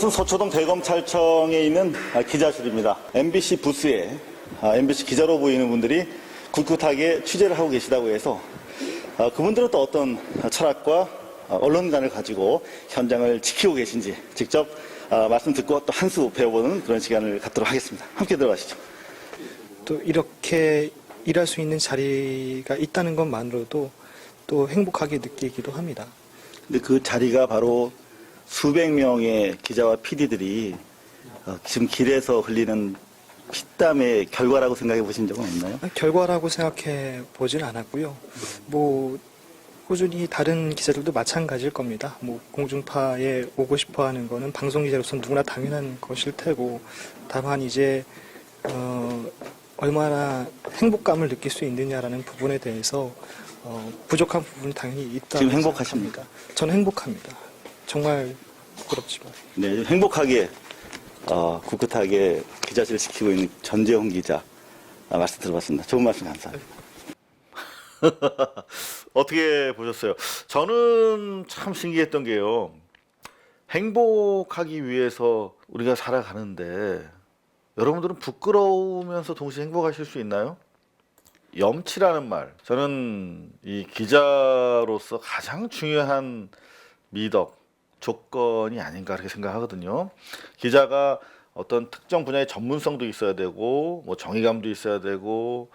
이곳은 서초동 대검찰청에 있는 기자실입니다. MBC 부스에 MBC 기자로 보이는 분들이 꿋꿋하게 취재를 하고 계시다고 해서 그분들은 또 어떤 철학과 언론관을 가지고 현장을 지키고 계신지 직접 말씀 듣고 또 한 수 배워보는 그런 시간을 갖도록 하겠습니다. 함께 들어가시죠. 또 이렇게 일할 수 있는 자리가 있다는 것만으로도 또 행복하게 느끼기도 합니다. 근데 그 자리가 바로 수백 명의 기자와 PD들이 지금 길에서 흘리는 피땀의 결과라고 생각해 보신 적은 없나요? 결과라고 생각해 보진 않았고요. 뭐 꾸준히 다른 기자들도 마찬가지일 겁니다. 뭐 공중파에 오고 싶어 하는 거는 방송 기자로서는 누구나 당연한 것일 테고, 다만 이제 얼마나 행복감을 느낄 수 있느냐라는 부분에 대해서 부족한 부분이 당연히 있다. 지금 행복하십니까? 저는 행복합니다. 정말 부끄럽지만. 네, 행복하게 꿋꿋하게 기자실을 지키고 있는 전재홍 기자 말씀 들어봤습니다. 좋은 말씀 감사합니다. 어떻게 보셨어요? 저는 참 신기했던 게요. 행복하기 위해서 우리가 살아가는데 여러분들은 부끄러우면서 동시에 행복하실 수 있나요? 염치라는 말, 저는 이 기자로서 가장 중요한 미덕, 조건이 아닌가 그렇게 생각하거든요. 기자가 어떤 특정 분야의 전문성도 있어야 되고, 뭐 정의감도 있어야 되고,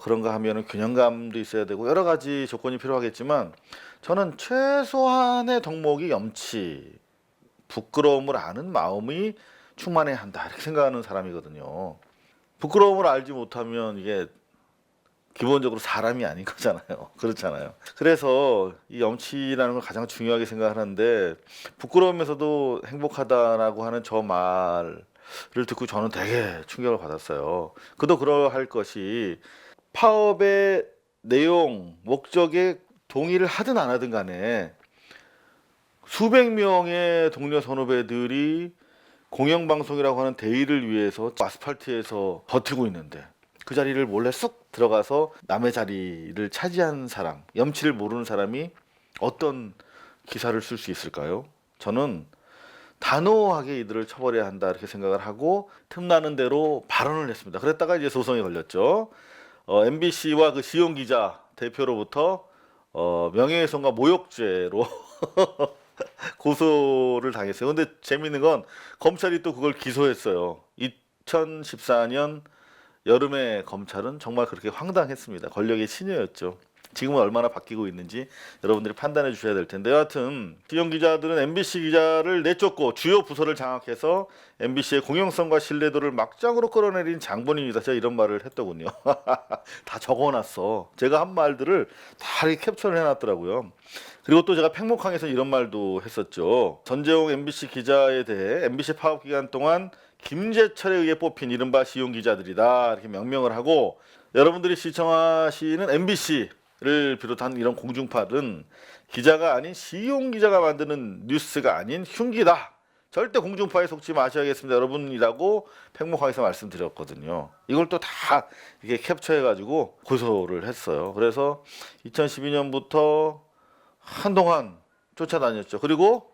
그런가 하면은 균형감도 있어야 되고, 여러 가지 조건이 필요하겠지만, 저는 최소한의 덕목이 염치, 부끄러움을 아는 마음이 충만해야 한다 이렇게 생각하는 사람이거든요. 부끄러움을 알지 못하면 이게 기본적으로 사람이 아닌 거잖아요. 그렇잖아요. 그래서 이 염치라는 걸 가장 중요하게 생각하는데, 부끄러우면서도 행복하다라고 하는 저 말을 듣고 저는 되게 충격을 받았어요. 그도 그러할 것이 파업의 내용, 목적에 동의를 하든 안 하든 간에 수백 명의 동료 선후배들이 공영방송이라고 하는 대의를 위해서 아스팔트에서 버티고 있는데, 그 자리를 몰래 쑥 들어가서 남의 자리를 차지한 사람, 염치를 모르는 사람이 어떤 기사를 쓸 수 있을까요? 저는 단호하게 이들을 처벌해야 한다 이렇게 생각을 하고 틈나는 대로 발언을 했습니다. 그랬다가 이제 소송이 걸렸죠. MBC와 그 시용 기자 대표로부터 명예훼손과 모욕죄로 고소를 당했어요. 근데 재밌는 건 검찰이 또 그걸 기소했어요. 2014년 여름에 검찰은 정말 그렇게 황당했습니다. 권력의 신여였죠. 지금은 얼마나 바뀌고 있는지 여러분들이 판단해 주셔야 될 텐데, 여하튼 시용 기자들은 MBC 기자를 내쫓고 주요 부서를 장악해서 MBC의 공영성과 신뢰도를 막장으로 끌어내린 장본인이다, 제가 이런 말을 했더군요. 다 적어놨어. 제가 한 말들을 다 이렇게 캡처를 해놨더라고요. 그리고 또 제가 팽목항에서 이런 말도 했었죠. 전재홍 MBC 기자에 대해 MBC 파업 기간 동안 김재철에 의해 뽑힌 이른바 시용 기자들이다 이렇게 명명을 하고, 여러분들이 시청하시는 MBC를 비롯한 이런 공중파는 기자가 아닌 시용 기자가 만드는 뉴스가 아닌 흉기다, 절대 공중파에 속지 마셔야겠습니다 여러분이라고 팽목항에서 말씀드렸거든요. 이걸 또 다 이렇게 캡처해가지고 고소를 했어요. 그래서 2012년부터 한동안 쫓아다녔죠. 그리고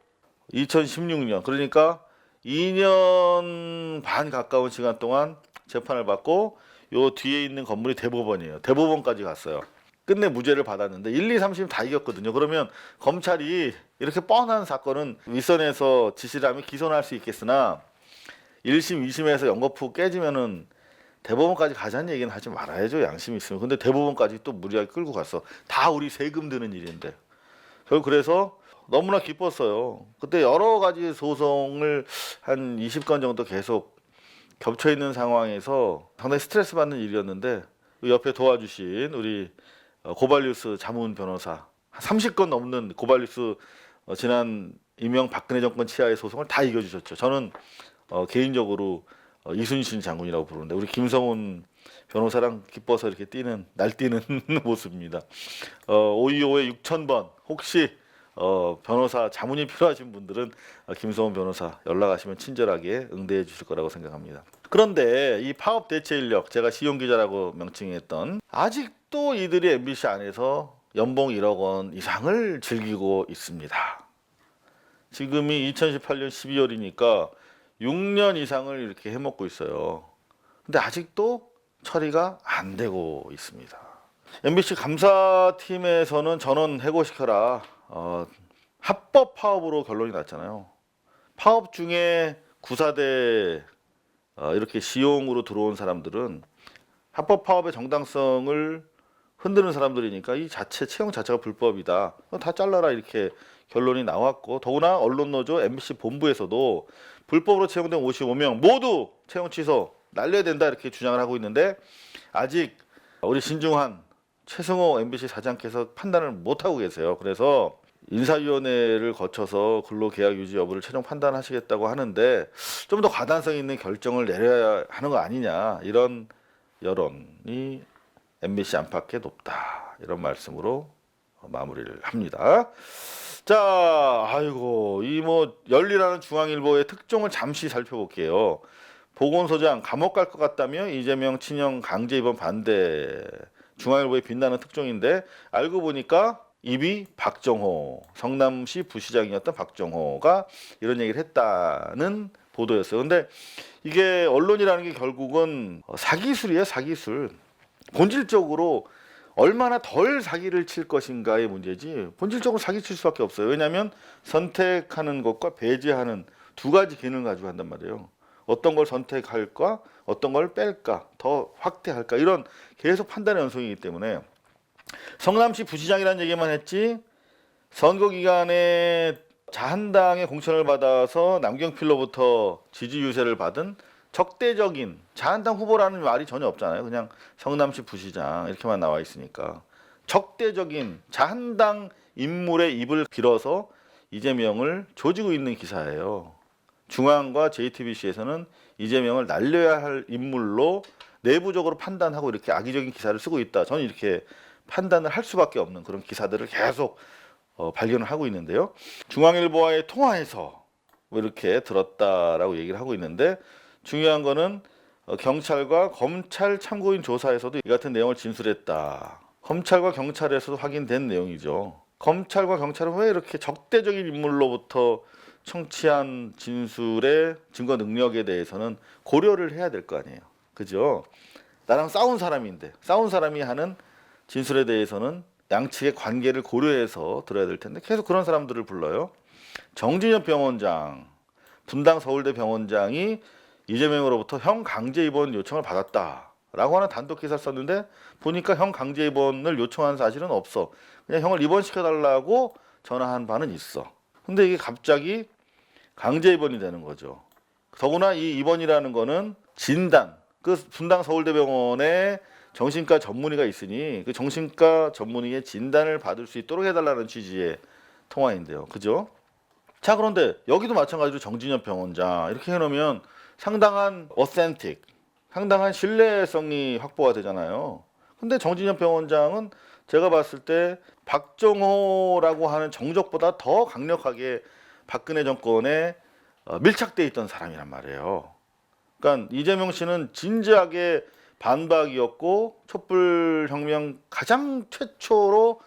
2016년, 그러니까 2년 반 가까운 시간 동안 재판을 받고, 요 뒤에 있는 건물이 대법원이에요. 대법원까지 갔어요. 끝내 무죄를 받았는데 1, 2, 3심 다 이겼거든요. 그러면 검찰이 이렇게 뻔한 사건은 윗선에서 지시를 하면 기소는 할 수 있겠으나 1심, 2심에서 연거푸 깨지면은 대법원까지 가자는 얘기는 하지 말아야죠, 양심이 있으면. 근데 대법원까지 또 무리하게 끌고 갔어. 다 우리 세금 드는 일인데. 결국 그래서 너무나 기뻤어요. 그때 여러 가지 소송을 한 20건 정도 계속 겹쳐 있는 상황에서 상당히 스트레스 받는 일이었는데, 옆에 도와주신 우리 고발뉴스 자문 변호사, 30건 넘는 고발뉴스 지난 이명박근혜 정권 치하의 소송을 다 이겨주셨죠. 저는 개인적으로 이순신 장군이라고 부르는데, 우리 김성훈 변호사랑 기뻐서 이렇게 날뛰는 모습입니다. 525에 6000번 혹시 변호사 자문이 필요하신 분들은 김성훈 변호사 연락하시면 친절하게 응대해 주실 거라고 생각합니다. 그런데 이 파업 대체 인력, 제가 시용 기자라고 명칭했던, 아직도 이들이 MBC 안에서 연봉 1억 원 이상을 즐기고 있습니다. 지금이 2018년 12월이니까 6년 이상을 이렇게 해먹고 있어요. 근데 아직도 처리가 안 되고 있습니다. MBC 감사팀에서는 전원 해고시켜라. 합법 파업으로 결론이 났잖아요. 파업 중에 구사대 이렇게 시용으로 들어온 사람들은 합법 파업의 정당성을 흔드는 사람들이니까 이 자체 채용 자체가 불법이다. 다 잘라라 이렇게 결론이 나왔고, 더구나 언론노조 MBC 본부에서도 불법으로 채용된 55명 모두 채용 취소 날려야 된다 이렇게 주장을 하고 있는데, 아직 우리 신중한 최승호 MBC 사장께서 판단을 못 하고 계세요. 그래서 인사위원회를 거쳐서 근로계약 유지 여부를 최종 판단하시겠다고 하는데, 좀 더 과단성 있는 결정을 내려야 하는 거 아니냐, 이런 여론이 MBC 안팎에 높다, 이런 말씀으로 마무리를 합니다. 자, 아이고, 이 뭐 열리라는 중앙일보의 특종을 잠시 살펴볼게요. 보건소장 감옥 갈 것 같다며 이재명 친형 강제 입원 반대, 중앙일보의 빛나는 특종인데, 알고 보니까 입이 박정호, 성남시 부시장이었던 박정호가 이런 얘기를 했다는 보도였어요. 근데 이게 언론이라는 게 결국은 사기술이에요, 사기술. 본질적으로 얼마나 덜 사기를 칠 것인가의 문제지, 본질적으로 사기 칠 수밖에 없어요. 왜냐하면 선택하는 것과 배제하는 두 가지 기능을 가지고 한단 말이에요. 어떤 걸 선택할까, 어떤 걸 뺄까, 더 확대할까, 이런 계속 판단의 연속이기 때문에 성남시 부시장이라는 얘기만 했지, 선거 기간에 자한당의 공천을 받아서 남경필로부터 지지 유세를 받은 적대적인 자한당 후보라는 말이 전혀 없잖아요. 그냥 성남시 부시장 이렇게만 나와 있으니까 적대적인 자한당 인물의 입을 빌어서 이재명을 조지고 있는 기사예요. 중앙과 JTBC에서는 이재명을 날려야 할 인물로 내부적으로 판단하고 이렇게 악의적인 기사를 쓰고 있다. 저는 이렇게 판단을 할 수밖에 없는 그런 기사들을 계속 발견을 하고 있는데요. 중앙일보와의 통화에서 뭐 이렇게 들었다라고 얘기를 하고 있는데, 중요한 거는 경찰과 검찰 참고인 조사에서도 이 같은 내용을 진술했다. 검찰과 경찰에서도 확인된 내용이죠. 검찰과 경찰은 왜 이렇게 적대적인 인물로부터 청취한 진술의 증거 능력에 대해서는 고려를 해야 될 거 아니에요. 그죠? 나랑 싸운 사람인데, 싸운 사람이 하는 진술에 대해서는 양측의 관계를 고려해서 들어야 될 텐데 계속 그런 사람들을 불러요. 정진엽 병원장, 분당 서울대 병원장이 이재명으로부터 형 강제 입원 요청을 받았다라고 하는 단독 기사를 썼는데, 보니까 형 강제 입원을 요청한 사실은 없어. 그냥 형을 입원시켜달라고 전화한 바는 있어. 근데 이게 갑자기 강제 입원이 되는 거죠. 더구나 이 입원이라는 거는 진단, 그 분당 서울대병원에 정신과 전문의가 있으니 그 정신과 전문의의 진단을 받을 수 있도록 해달라는 취지의 통화인데요. 그죠? 자, 그런데 여기도 마찬가지로 정진엽 병원장 이렇게 해놓으면 상당한 어센틱, 상당한 신뢰성이 확보가 되잖아요. 근데 정진엽 병원장은 제가 봤을 때 박정호라고 하는 정적보다 더 강력하게 박근혜 정권에 밀착돼 있던 사람이란 말이에요. 그러니까 이재명 씨는 진지하게 반박이었고, 촛불혁명 가장 최초로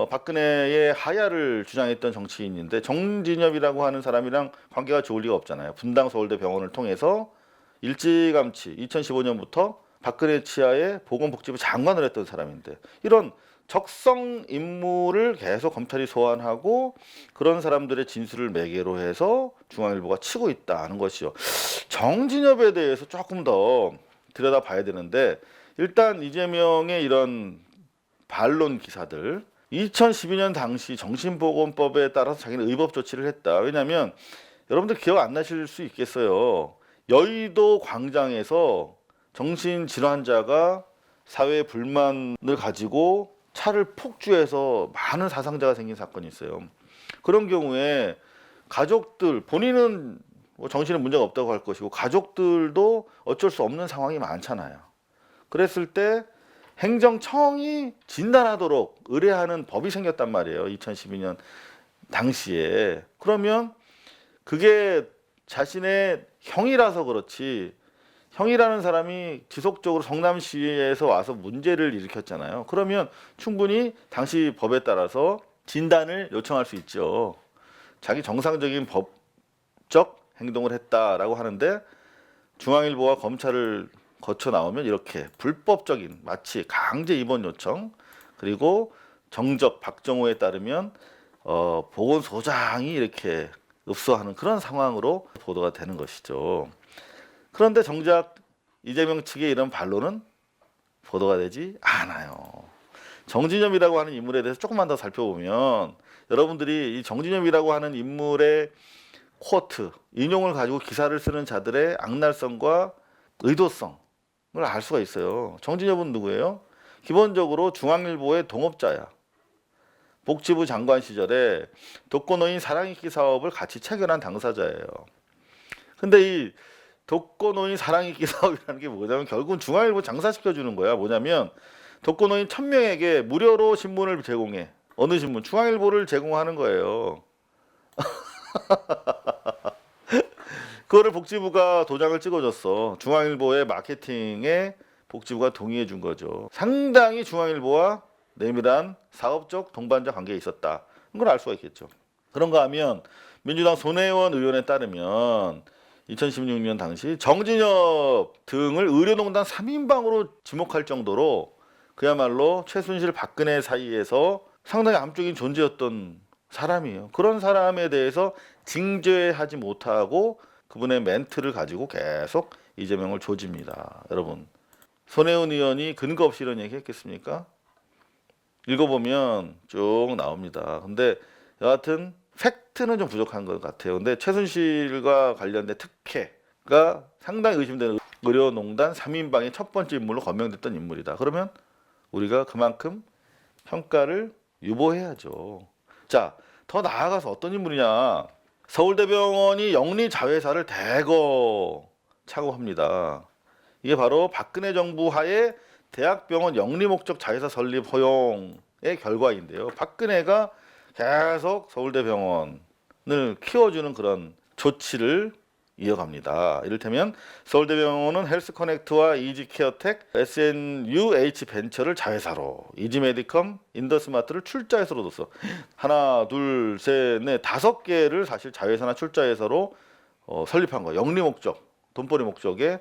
박근혜의 하야를 주장했던 정치인인데, 정진엽이라고 하는 사람이랑 관계가 좋을 리가 없잖아요. 분당 서울대 병원을 통해서 일찌감치 2015년부터 박근혜 치하의 보건복지부 장관을 했던 사람인데, 이런 적성 인물을 계속 검찰이 소환하고 그런 사람들의 진술을 매개로 해서 중앙일보가 치고 있다는 것이죠. 정진엽에 대해서 조금 더 들여다봐야 되는데, 일단 이재명의 이런 반론 기사들, 2012년 당시 정신보건법에 따라서 자기는 의법 조치를 했다. 왜냐하면 여러분들 기억 안 나실 수 있겠어요. 여의도 광장에서 정신질환자가 사회 불만을 가지고 차를 폭주해서 많은 사상자가 생긴 사건이 있어요. 그런 경우에 가족들, 본인은 뭐 정신에 문제가 없다고 할 것이고 가족들도 어쩔 수 없는 상황이 많잖아요. 그랬을 때 행정청이 진단하도록 의뢰하는 법이 생겼단 말이에요. 2012년 당시에. 그러면 그게 자신의 형이라서 그렇지, 형이라는 사람이 지속적으로 성남시에서 와서 문제를 일으켰잖아요. 그러면 충분히 당시 법에 따라서 진단을 요청할 수 있죠. 자기 정상적인 법적 행동을 했다라고 하는데 중앙일보와 검찰을 거쳐 나오면 이렇게 불법적인 마치 강제 입원 요청 그리고 정적 박정호에 따르면 보건소장이 이렇게 읍소하는 그런 상황으로 보도가 되는 것이죠. 그런데 정작 이재명 측의 이런 반론은 보도가 되지 않아요. 정진엽이라고 하는 인물에 대해서 조금만 더 살펴보면 여러분들이 이 정진엽이라고 하는 인물의 쿼트, 인용을 가지고 기사를 쓰는 자들의 악랄성과 의도성을 알 수가 있어요. 정진엽은 누구예요? 기본적으로 중앙일보의 동업자야. 복지부 장관 시절에 독거노인 사랑잇기 사업을 같이 체결한 당사자예요. 근데 이 독거노인 사랑잇기 사업이라는 게 뭐냐면 결국은 중앙일보 장사시켜주는 거야. 뭐냐면 독거노인 1000명에게 무료로 신문을 제공해. 어느 신문? 중앙일보를 제공하는 거예요. 그거를 복지부가 도장을 찍어줬어. 중앙일보의 마케팅에 복지부가 동의해 준 거죠. 상당히 중앙일보와 내밀한 사업적 동반자 관계에 있었다. 그걸 알 수가 있겠죠. 그런가 하면 민주당 손혜원 의원에 따르면 2016년 당시 정진엽 등을 의료농단 3인방으로 지목할 정도로 그야말로 최순실 박근혜 사이에서 상당히 암적인 존재였던 사람이에요. 그런 사람에 대해서 징계하지 못하고 그분의 멘트를 가지고 계속 이재명을 조집니다. 여러분, 손혜원 의원이 근거 없이 이런 얘기 했겠습니까? 읽어보면 쭉 나옵니다. 근데 여하튼 팩트는 좀 부족한 것 같아요. 근데 최순실과 관련된 특혜가 상당히 의심되는 의료농단 3인방의 첫 번째 인물로 거명됐던 인물이다. 그러면 우리가 그만큼 평가를 유보해야죠. 자, 더 나아가서 어떤 인물이냐. 서울대병원이 영리자회사를 대거 착오합니다. 이게 바로 박근혜 정부 하에 대학병원 영리목적 자회사 설립 허용의 결과인데요. 박근혜가 계속 서울대병원을 키워주는 그런 조치를 이어갑니다. 이를테면 서울대병원은 헬스커넥트와 이지케어텍, SNUH 벤처를 자회사로, 이지메디컴, 인더스마트를 출자회사로 뒀어. 하나, 둘, 셋, 넷, 5개를 사실 자회사나 출자회사로 설립한 거예요. 영리 목적, 돈벌이 목적의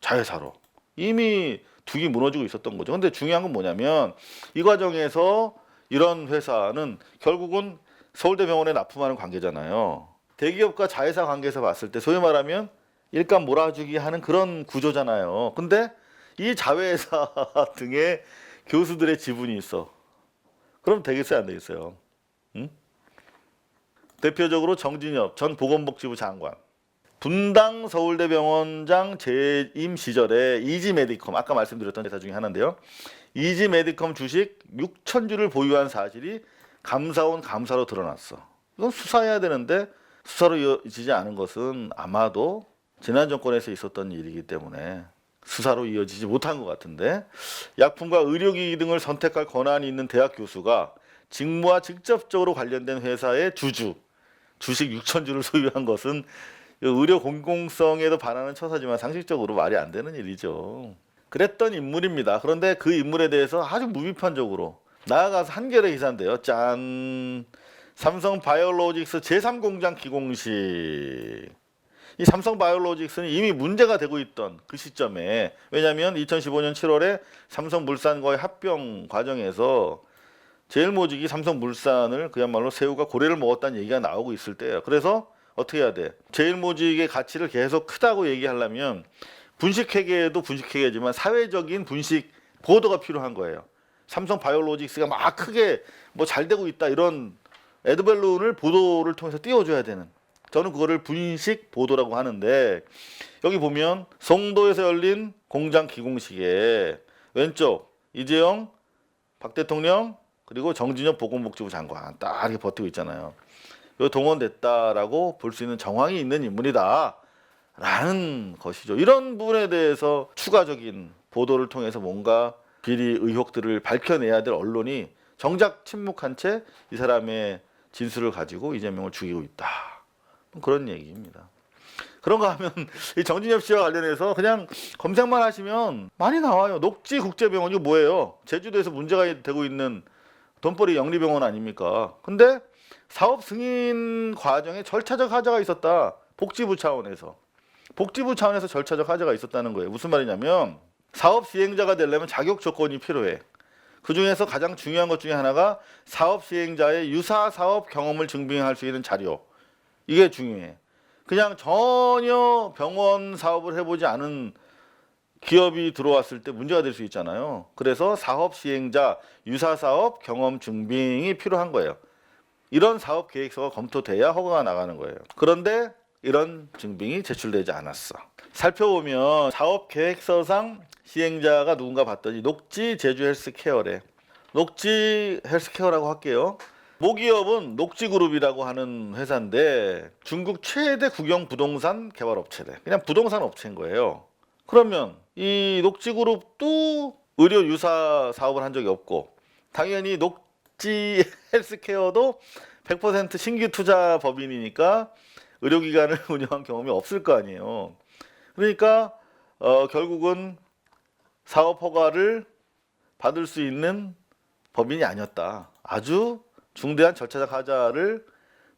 자회사로. 이미 둑이 무너지고 있었던 거죠. 근데 중요한 건 뭐냐면 이 과정에서 이런 회사는 결국은 서울대병원에 납품하는 관계잖아요. 대기업과 자회사 관계에서 봤을 때 소위 말하면 일감 몰아주기 하는 그런 구조잖아요. 근데 이 자회사 등에 교수들의 지분이 있어. 그럼 되겠어요, 안 되겠어요? 응? 대표적으로 정진엽 전 보건복지부 장관, 분당 서울대병원장 재임 시절에 이지메디컴, 아까 말씀드렸던 회사 중에 하나인데요. 이지메디컴 주식 6,000주를 보유한 사실이 감사원 감사로 드러났어. 이건 수사해야 되는데 수사로 이어지지 않은 것은 아마도 지난 정권에서 있었던 일이기 때문에 수사로 이어지지 못한 것 같은데, 약품과 의료기기 등을 선택할 권한이 있는 대학 교수가 직무와 직접적으로 관련된 회사의 주식 6,000주를 소유한 것은 의료 공공성에도 반하는 처사지만 상식적으로 말이 안 되는 일이죠. 그랬던 인물입니다. 그런데 그 인물에 대해서 아주 무비판적으로 나아가서 한겨레 기사인데요. 짠! 삼성바이오로직스 제3공장 기공식. 이 삼성바이오로직스는 이미 문제가 되고 있던 그 시점에, 왜냐하면 2015년 7월에 삼성물산과의 합병 과정에서 제일모직이 삼성물산을 그야말로 새우가 고래를 먹었다는 얘기가 나오고 있을 때예요. 그래서 어떻게 해야 돼? 제일모직의 가치를 계속 크다고 얘기하려면 분식회계도 분식회계지만 사회적인 분식 보도가 필요한 거예요. 삼성바이오로직스가 막 크게 뭐 잘 되고 있다 이런 에드밸론을 보도를 통해서 띄워줘야 되는, 저는 그거를 분식 보도라고 하는데, 여기 보면 송도에서 열린 공장 기공식에 왼쪽 이재용 박 대통령 그리고 정진엽 보건복지부 장관 딱 이렇게 버티고 있잖아요. 요 동원됐다라고 볼 수 있는 정황이 있는 인물이다 라는 것이죠. 이런 부분에 대해서 추가적인 보도를 통해서 뭔가 비리 의혹들을 밝혀내야 될 언론이 정작 침묵한 채 이 사람의 진술을 가지고 이재명을 죽이고 있다, 그런 얘기입니다. 그런가 하면 이 정진엽 씨와 관련해서 그냥 검색만 하시면 많이 나와요. 녹지국제병원, 이거 뭐예요? 제주도에서 문제가 되고 있는 돈벌이 영리병원 아닙니까? 근데 사업 승인 과정에 절차적 하자가 있었다. 복지부 차원에서. 복지부 차원에서 절차적 하자가 있었다는 거예요. 무슨 말이냐면 사업 시행자가 되려면 자격 조건이 필요해. 그 중에서 가장 중요한 것 중에 하나가 사업 시행자의 유사 사업 경험을 증빙할 수 있는 자료. 이게 중요해. 그냥 전혀 병원 사업을 해보지 않은 기업이 들어왔을 때 문제가 될 수 있잖아요. 그래서 사업 시행자 유사 사업 경험 증빙이 필요한 거예요. 이런 사업 계획서가 검토돼야 허가가 나가는 거예요. 그런데 이런 증빙이 제출되지 않았어. 살펴보면 사업 계획서상 시행자가 누군가 봤더니 녹지 제주 헬스케어래. 녹지 헬스케어라고 할게요. 모기업은 녹지그룹이라고 하는 회사인데 중국 최대 국영 부동산 개발업체래. 그냥 부동산 업체인 거예요. 그러면 이 녹지그룹도 의료 유사 사업을 한 적이 없고 당연히 녹지 헬스케어도 100% 신규 투자 법인이니까 의료기관을 운영한 경험이 없을 거 아니에요. 그러니까 결국은 사업 허가를 받을 수 있는 법인이 아니었다. 아주 중대한 절차적 하자를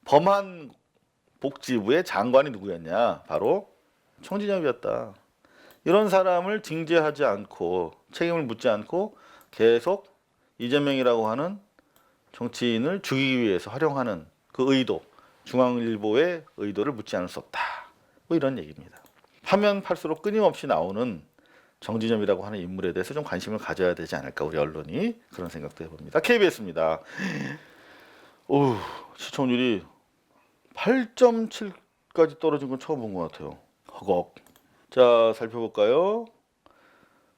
범한 복지부의 장관이 누구였냐? 바로 청진엽이었다. 이런 사람을 징계하지 않고 책임을 묻지 않고 계속 이재명이라고 하는 정치인을 죽이기 위해서 활용하는 그 의도, 중앙일보의 의도를 묻지 않을 수 없다. 뭐 이런 얘기입니다. 파면 팔수록 끊임없이 나오는 정진엽이라고 하는 인물에 대해서 좀 관심을 가져야 되지 않을까 우리 언론이 그런 생각도 해봅니다. KBS입니다. 오, 시청률이 8.7까지 떨어진 건 처음 본 것 같아요. 허걱. 자, 살펴볼까요?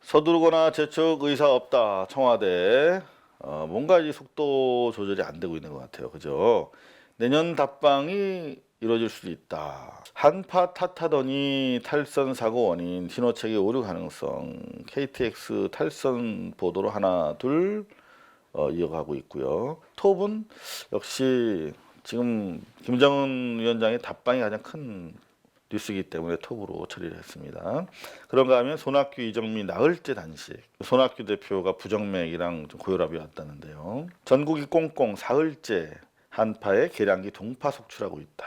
서두르거나 재촉 의사 없다. 청와대. 뭔가 이 속도 조절이 안 되고 있는 것 같아요. 그죠? 내년 답방이 이루어질 수도 있다. 한파 탓하더니 탈선 사고 원인, 신호체계 오류 가능성, KTX 탈선 보도로 하나 둘 이어가고 있고요. 톱은 역시 지금 김정은 위원장의 답방이 가장 큰 뉴스이기 때문에 톱으로 처리를 했습니다. 그런가 하면 손학규, 이정미 나흘째 단식. 손학규 대표가 부정맥이랑 좀 고혈압이 왔다는데요. 전국이 꽁꽁 사흘째 한파에 계량기 동파 속출하고 있다.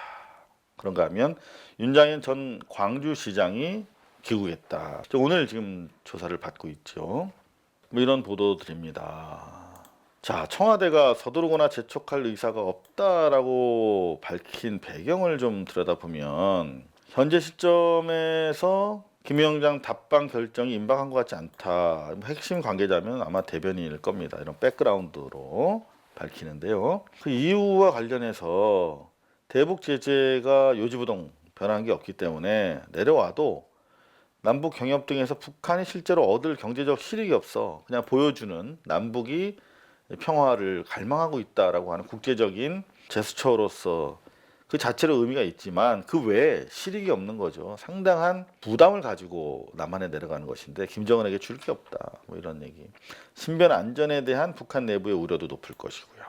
그런가 하면 윤장현 전 광주시장이 귀국했다. 오늘 지금 조사를 받고 있죠. 뭐 이런 보도드립니다. 자, 청와대가 서두르거나 재촉할 의사가 없다라고 밝힌 배경을 좀 들여다보면 현재 시점에서 김 위원장 답방 결정이 임박한 것 같지 않다. 핵심 관계자면 아마 대변인일 겁니다. 이런 백그라운드로 밝히는데요. 그 이유와 관련해서 대북 제재가 요지부동 변한 게 없기 때문에 내려와도 남북 경협 등에서 북한이 실제로 얻을 경제적 실익이 없어. 그냥 보여주는 남북이 평화를 갈망하고 있다라고 하는 국제적인 제스처로서 그 자체로 의미가 있지만 그 외에 실익이 없는 거죠. 상당한 부담을 가지고 남한에 내려가는 것인데 김정은에게 줄 게 없다. 뭐 이런 얘기. 신변 안전에 대한 북한 내부의 우려도 높을 것이고요.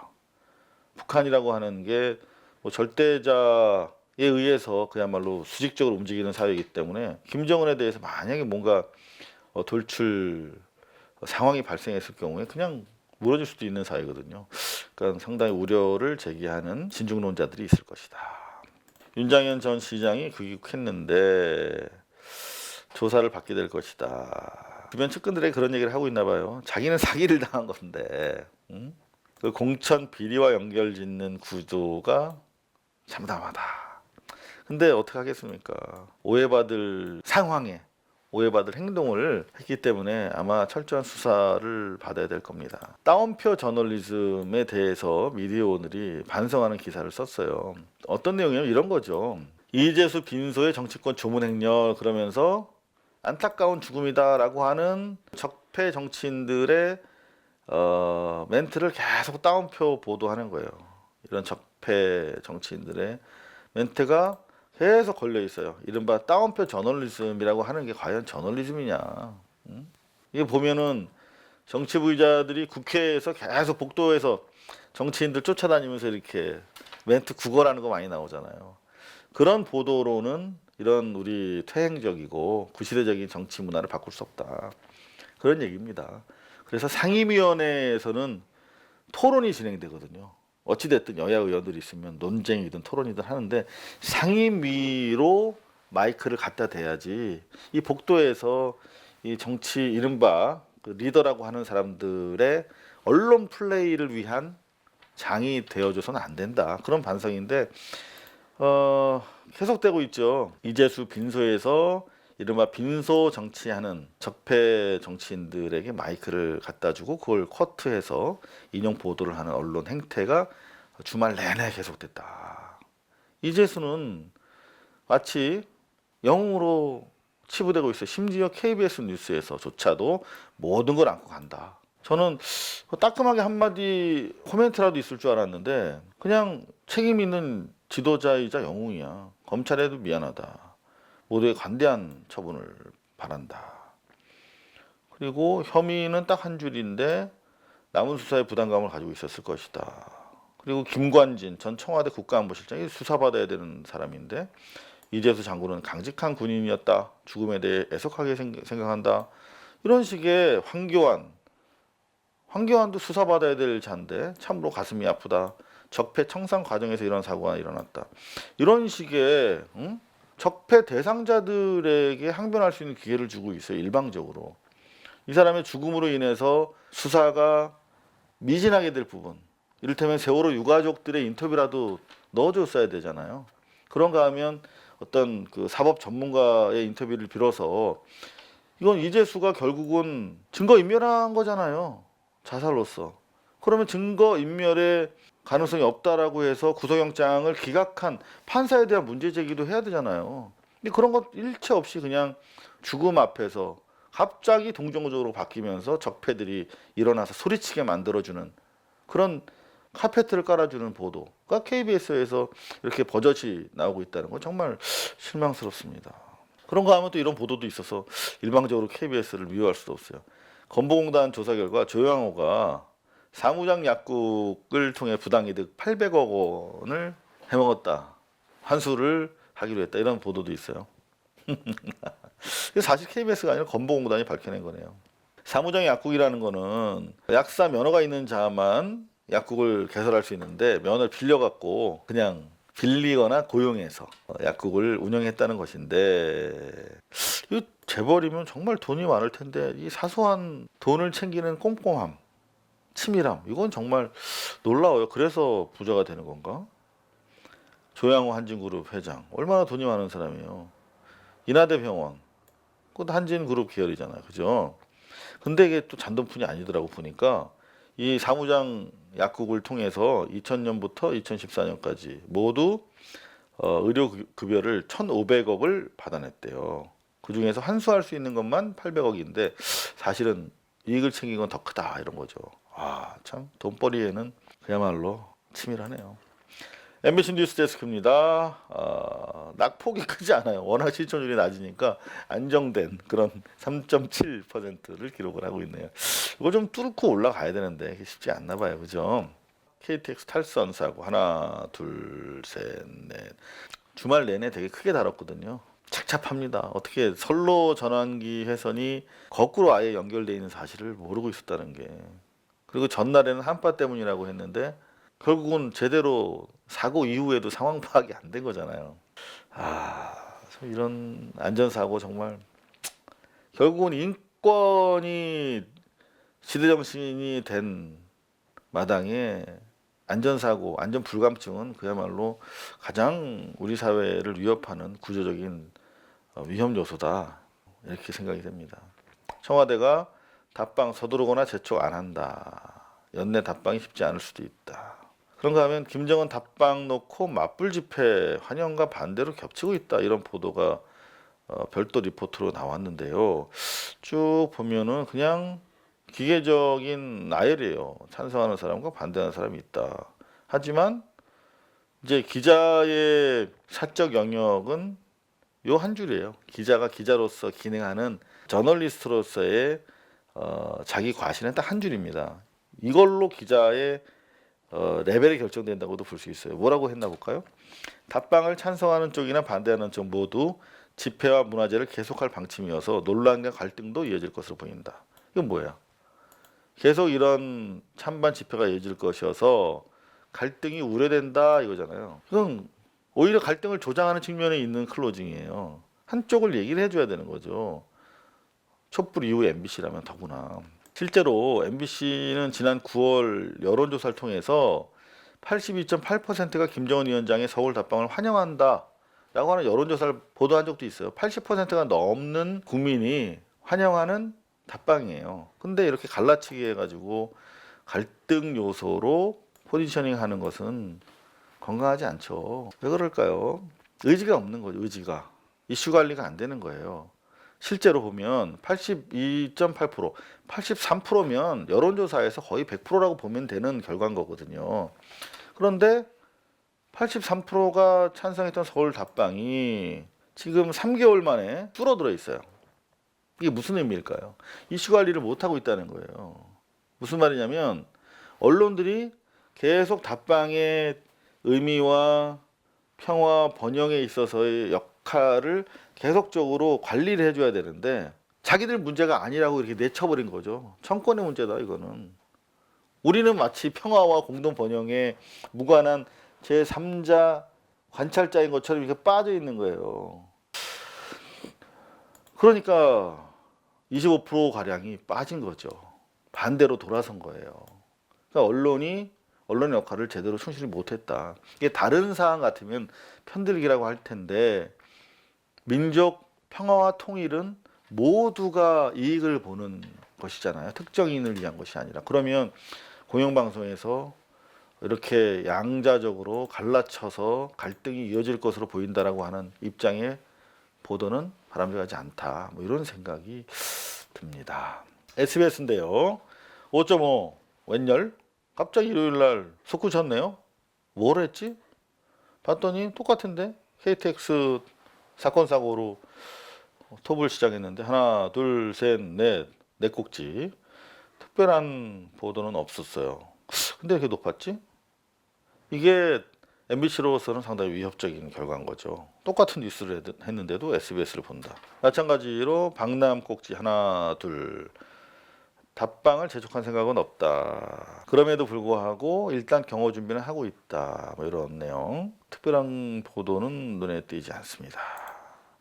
북한이라고 하는 게 뭐 절대자에 의해서 그야말로 수직적으로 움직이는 사회이기 때문에 김정은에 대해서 만약에 뭔가 돌출 상황이 발생했을 경우에 그냥 무너질 수도 있는 사회거든요. 그러니까 상당히 우려를 제기하는 진중론자들이 있을 것이다. 윤장현 전 시장이 귀국했는데 조사를 받게 될 것이다. 주변 측근들이 그런 얘기를 하고 있나 봐요. 자기는 사기를 당한 건데 그 공천 비리와 연결짓는 구도가 참담하다. 근데 어떻게 하겠습니까? 오해받을 상황에 오해받을 행동을 했기 때문에 아마 철저한 수사를 받아야 될 겁니다. 따옴표 저널리즘에 대해서 미디어오늘이 반성하는 기사를 썼어요. 어떤 내용이냐면 이런 거죠. 이재수 빈소의 정치권 조문 행렬 그러면서 안타까운 죽음이다라고 하는 적폐 정치인들의 멘트를 계속 따옴표 보도하는 거예요. 이런 적폐 정치인들의 멘트가 계속 걸려 있어요. 이른바 따옴표 저널리즘이라고 하는 게 과연 저널리즘이냐? 이게 보면은 정치 부의자들이 국회에서 계속 복도에서 정치인들 쫓아다니면서 이렇게 멘트 구걸하는 거 많이 나오잖아요. 그런 보도로는 이런 우리 퇴행적이고 구시대적인 정치 문화를 바꿀 수 없다. 그런 얘기입니다. 그래서 상임위원회에서는 토론이 진행되거든요. 어찌됐든 여야 의원들이 있으면 논쟁이든 토론이든 하는데 상임위로 마이크를 갖다 대야지 이 복도에서 이 정치 이른바 그 리더라고 하는 사람들의 언론 플레이를 위한 장이 되어줘서는 안 된다. 그런 반성인데 계속되고 있죠. 이재수 빈소에서 이른바 빈소 정치하는 적폐 정치인들에게 마이크를 갖다 주고 그걸 커트해서 인용 보도를 하는 언론 행태가 주말 내내 계속됐다. 이재수는 마치 영웅으로 치부되고 있어요. 심지어 KBS 뉴스에서조차도 모든 걸 안고 간다. 저는 따끔하게 한마디 코멘트라도 있을 줄 알았는데 그냥 책임 있는 지도자이자 영웅이야. 검찰에도 미안하다. 모두의 관대한 처분을 바란다. 그리고 혐의는 딱 한 줄인데 남은 수사에 부담감을 가지고 있었을 것이다. 그리고 김관진 전 청와대 국가안보실장이 수사받아야 되는 사람인데 이재수 장군은 강직한 군인이었다. 죽음에 대해 애석하게 생각한다. 이런 식의 황교안도 수사받아야 될 자인데 참으로 가슴이 아프다. 적폐 청산 과정에서 이런 사고가 일어났다. 이런 식의 적폐 대상자들에게 항변할 수 있는 기회를 주고 있어요. 일방적으로. 이 사람의 죽음으로 인해서 수사가 미진하게 될 부분. 이를테면 세월호 유가족들의 인터뷰라도 넣어줬어야 되잖아요. 그런가 하면 어떤 그 사법 전문가의 인터뷰를 빌어서 이건 이재수가 결국은 증거인멸한 거잖아요. 자살로서. 그러면 증거인멸의 가능성이 없다라고 해서 구속영장을 기각한 판사에 대한 문제 제기도 해야 되잖아요. 근데 그런 것 일체 없이 그냥 죽음 앞에서 갑자기 동정적으로 바뀌면서 적폐들이 일어나서 소리치게 만들어주는 그런 카페트를 깔아주는 보도가 KBS에서 이렇게 버젓이 나오고 있다는 건 정말 실망스럽습니다. 그런가 하면 또 이런 보도도 있어서 일방적으로 KBS를 미워할 수도 없어요. 건보공단 조사 결과 조양호가 사무장 약국을 통해 부당이득 800억 원을 해먹었다. 환수를 하기로 했다. 이런 보도도 있어요. 사실 KBS가 아니라 건보공단이 밝혀낸 거네요. 사무장 약국이라는 거는 약사 면허가 있는 자만 약국을 개설할 수 있는데 면허를 빌려갖고 그냥 빌리거나 고용해서 약국을 운영했다는 것인데 이 재벌이면 정말 돈이 많을 텐데 이 사소한 돈을 챙기는 꼼꼼함, 치밀함 이건 정말 놀라워요. 그래서 부자가 되는 건가? 조양호 한진그룹 회장 얼마나 돈이 많은 사람이에요. 인하대병원 그것도 한진그룹 계열이잖아요. 그죠? 근데 이게 또 잔돈푼이 아니더라고 보니까 이 사무장 약국을 통해서 2000년부터 2014년까지 모두 의료급여를 1,500억을 받아냈대요. 그중에서 환수할 수 있는 것만 800억인데 사실은 이익을 챙긴 건 더 크다 이런 거죠. 아, 참 돈벌이에는 그야말로 치밀하네요. MBC 뉴스데스크입니다. 낙폭이 크지 않아요. 워낙 실천율이 낮으니까 안정된 그런 3.7%를 기록을 하고 있네요. 이거 좀 뚫고 올라가야 되는데 이게 쉽지 않나 봐요. 그죠? KTX 탈선 사고 하나, 둘, 셋, 넷. 주말 내내 되게 크게 다뤘거든요. 착잡합니다. 어떻게 선로 전환기 회선이 거꾸로 아예 연결되어 있는 사실을 모르고 있었다는 게. 그리고 전날에는 한파 때문이라고 했는데 결국은 제대로 사고 이후에도 상황 파악이 안 된 거잖아요. 이런 안전사고 정말 결국은 인권이 지대정신이 된 마당에 안전사고, 안전불감증은 그야말로 가장 우리 사회를 위협하는 구조적인 위험 요소다. 이렇게 생각이 됩니다. 청와대가 답방 서두르거나 재촉 안 한다. 연내 답방이 쉽지 않을 수도 있다. 그런가 하면 김정은 답방 놓고 맞불 집회 환영과 반대로 겹치고 있다. 이런 보도가 별도 리포트로 나왔는데요. 쭉 보면은 그냥 기계적인 나열이에요. 찬성하는 사람과 반대하는 사람이 있다. 하지만 이제 기자의 사적 영역은 요 한 줄이에요. 기자가 기자로서 기능하는 저널리스트로서의 자기 과시는 딱 한 줄입니다. 이걸로 기자의 레벨이 결정된다고도 볼 수 있어요. 뭐라고 했나 볼까요? 답방을 찬성하는 쪽이나 반대하는 쪽 모두 집회와 문화제를 계속할 방침이어서 논란과 갈등도 이어질 것으로 보인다. 이건 뭐야? 계속 이런 찬반 집회가 이어질 것이어서 갈등이 우려된다 이거잖아요. 이건 오히려 갈등을 조장하는 측면에 있는 클로징이에요. 한쪽을 얘기를 해줘야 되는 거죠. 촛불 이후 MBC라면 더구나. 실제로 MBC는 지난 9월 여론조사를 통해서 82.8%가 김정은 위원장의 서울 답방을 환영한다 라고 하는 여론조사를 보도한 적도 있어요. 80%가 넘는 국민이 환영하는 답방이에요. 근데 이렇게 갈라치기 해가지고 갈등 요소로 포지셔닝 하는 것은 건강하지 않죠. 왜 그럴까요? 의지가 없는 거죠. 의지가. 이슈 관리가 안 되는 거예요. 실제로 보면 82.8%, 83%면 여론조사에서 거의 100%라고 보면 되는 결과인 거거든요. 그런데 83%가 찬성했던 서울 답방이 지금 3개월 만에 줄어들어 있어요. 이게 무슨 의미일까요? 이슈 관리를 못하고 있다는 거예요. 무슨 말이냐면 언론들이 계속 답방의 의미와 평화 번영에 있어서의 역할을 계속적으로 관리를 해줘야 되는데 자기들 문제가 아니라고 이렇게 내쳐버린 거죠. 정권의 문제다 이거는. 우리는 마치 평화와 공동 번영에 무관한 제3자 관찰자인 것처럼 이렇게 빠져 있는 거예요. 그러니까 25%가량이 빠진 거죠. 반대로 돌아선 거예요. 그러니까 언론의 역할을 제대로 충실히 못했다. 이게 다른 사안 같으면 편들기라고 할 텐데 민족 평화와 통일은 모두가 이익을 보는 것이잖아요. 특정인을 위한 것이 아니라. 그러면 공영방송에서 이렇게 양자적으로 갈라쳐서 갈등이 이어질 것으로 보인다라고 하는 입장의 보도는 바람직하지 않다. 뭐 이런 생각이 듭니다. SBS인데요. 5.5 웬열? 갑자기 일요일 날 솟구쳤네요. 뭘 했지? 봤더니 똑같은데 KTX 사건 사고로 톱을 시작했는데 하나, 둘, 셋, 넷, 네 꼭지. 특별한 보도는 없었어요. 근데 왜 이렇게 높았지? 이게 MBC로서는 상당히 위협적인 결과인 거죠. 똑같은 뉴스를 했는데도 SBS를 본다. 마찬가지로 박람 꼭지 하나, 둘. 답방을 재촉한 생각은 없다. 그럼에도 불구하고 일단 경호 준비는 하고 있다. 뭐 이런 내용. 특별한 보도는 눈에 띄지 않습니다.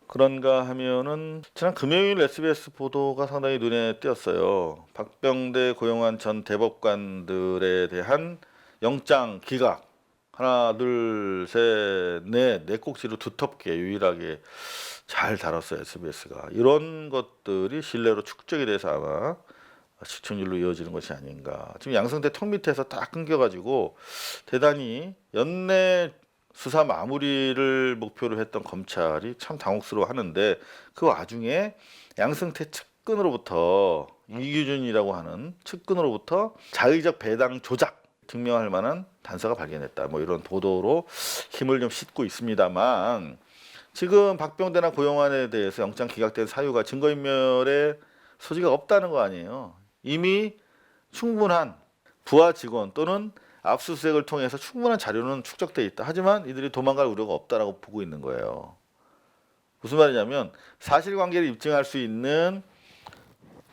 그런가 하면은 지난 금요일 SBS 보도가 상당히 눈에 띄었어요. 박병대 고용한 전 대법관들에 대한 영장 기각 하나 둘 셋 넷 네 꼭지로 두텁게 유일하게 잘 다뤘어요. SBS가 이런 것들이 신뢰로 축적이 돼서 아마 시청률로 이어지는 것이 아닌가. 지금 양승태 턱 밑에서 딱 끊겨가지고 대단히 연내 수사 마무리를 목표로 했던 검찰이 참 당혹스러워하는데 그 와중에 양승태 측근으로부터 이규준이라고 하는 측근으로부터 자의적 배당 조작 증명할 만한 단서가 발견했다. 뭐 이런 보도로 힘을 좀 싣고 있습니다만 지금 박병대나 고용환에 대해서 영장 기각된 사유가 증거인멸의 소지가 없다는 거 아니에요. 이미 충분한 부하 직원 또는 압수수색을 통해서 충분한 자료는 축적돼 있다. 하지만 이들이 도망갈 우려가 없다라고 보고 있는 거예요. 무슨 말이냐면 사실관계를 입증할 수 있는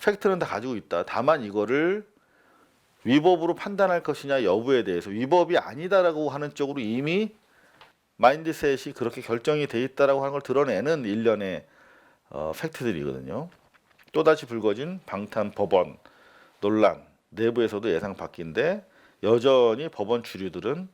팩트는 다 가지고 있다. 다만 이거를 위법으로 판단할 것이냐 여부에 대해서 위법이 아니다라고 하는 쪽으로 이미 마인드셋이 그렇게 결정이 돼 있다라고 하는 걸 드러내는 일련의 팩트들이거든요. 또다시 불거진 방탄 법원 논란 내부에서도 예상 바뀐데 여전히 법원 주류들은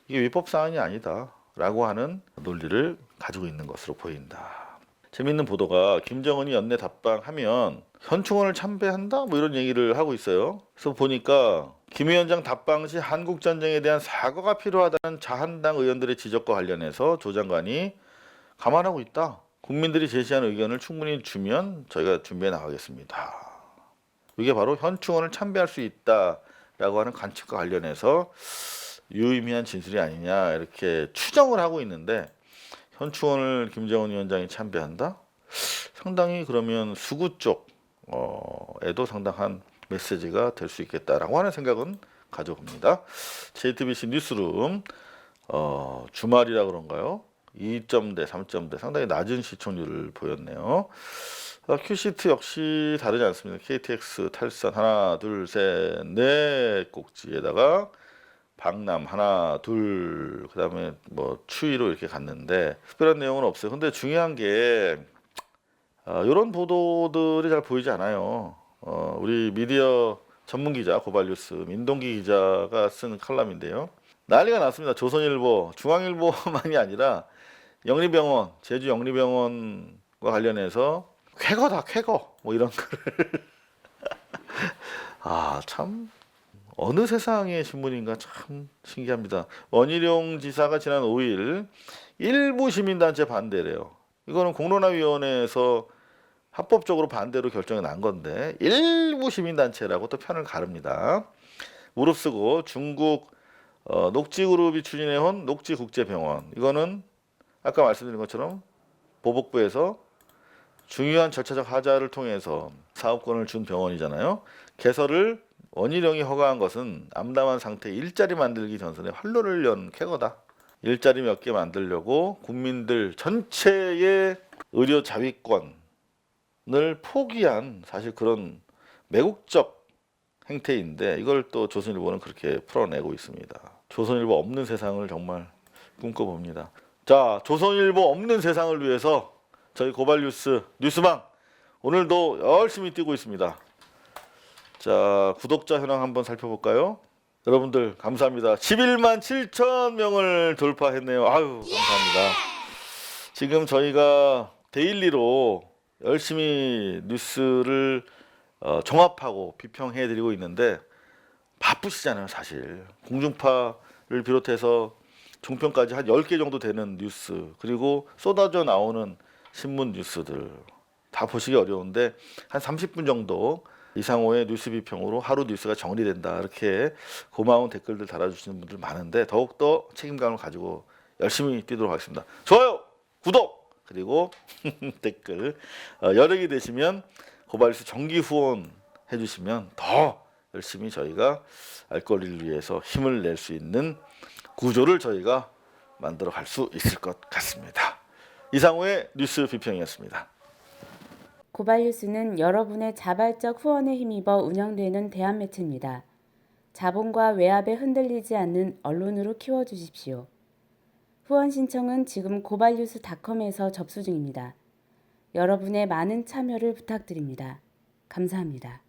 이게 위법 사안이 아니다라고 하는 논리를 가지고 있는 것으로 보인다. 재밌는 보도가 김정은이 연내 답방하면 현충원을 참배한다 뭐 이런 얘기를 하고 있어요. 그래서 보니까 김 위원장 답방 시 한국 전쟁에 대한 사과가 필요하다는 자한당 의원들의 지적과 관련해서 조 장관이 감안하고 있다. 국민들이 제시한 의견을 충분히 주면 저희가 준비해 나가겠습니다. 이게 바로 현충원을 참배할 수 있다라고 하는 관측과 관련해서 유의미한 진술이 아니냐 이렇게 추정을 하고 있는데 현충원을 김정은 위원장이 참배한다? 상당히 그러면 수구 쪽에도 상당한 메시지가 될 수 있겠다라고 하는 생각은 가져봅니다. JTBC 뉴스룸 주말이라 그런가요? 2점대, 3점대 상당히 낮은 시청률을 보였네요. 큐시트 역시 다르지 않습니다. KTX 탈선 하나, 둘, 셋, 넷 꼭지에다가 방남 하나, 둘, 그다음에 뭐 추위로 이렇게 갔는데 특별한 내용은 없어요. 근데 중요한 게 이런 보도들이 잘 보이지 않아요. 우리 미디어 전문 기자 고발뉴스 민동기 기자가 쓴 칼럼인데요. 난리가 났습니다. 조선일보, 중앙일보만이 아니라 영리병원, 제주 영리병원과 관련해서 쾌거다, 쾌거. 뭐 이런 참 어느 세상의 신문인가 참 신기합니다. 원희룡 지사가 지난 5일 일부 시민단체 반대래요. 이거는 공론화위원회에서 합법적으로 반대로 결정이 난 건데 일부 시민단체라고 또 편을 가릅니다. 무릅쓰고 중국 녹지그룹이 추진해온 녹지국제병원, 이거는 아까 말씀드린 것처럼 보복부에서 중요한 절차적 하자를 통해서 사업권을 준 병원이잖아요. 개설을 원희룡이 허가한 것은 암담한 상태 일자리 만들기 전선에 활로를 연 쾌거다. 일자리 몇 개 만들려고 국민들 전체의 의료 자위권을 포기한 사실 그런 매국적 행태인데 이걸 또 조선일보는 그렇게 풀어내고 있습니다. 조선일보 없는 세상을 정말 꿈꿔봅니다. 자, 조선일보 없는 세상을 위해서 저희 고발뉴스 뉴스망 오늘도 열심히 뛰고 있습니다. 자, 구독자 현황 한번 살펴볼까요? 여러분들 감사합니다. 11만 7천 명을 돌파했네요. 아유, 감사합니다. 지금 저희가 데일리로 열심히 뉴스를 종합하고 비평해드리고 있는데 바쁘시잖아요, 사실. 공중파를 비롯해서 종편까지 한 10개 정도 되는 뉴스, 그리고 쏟아져 나오는 신문 뉴스들 다 보시기 어려운데 한 30분 정도 이상호의 뉴스 비평으로 하루 뉴스가 정리된다, 이렇게 고마운 댓글들 달아주시는 분들 많은데 더욱더 책임감을 가지고 열심히 뛰도록 하겠습니다. 좋아요, 구독, 그리고 댓글 여력이 되시면 고발뉴스 정기 후원 해주시면 더 열심히 저희가 알 권리를 위해서 힘을 낼 수 있는 구조를 저희가 만들어 갈 수 있을 것 같습니다. 이상호의 뉴스 비평이었습니다. 고발뉴스는 여러분의 자발적 후원에 힘입어 운영되는 대한매체입니다. 자본과 외압에 흔들리지 않는 언론으로 키워주십시오. 후원 신청은 지금 고발뉴스닷컴에서 접수 중입니다. 여러분의 많은 참여를 부탁드립니다. 감사합니다.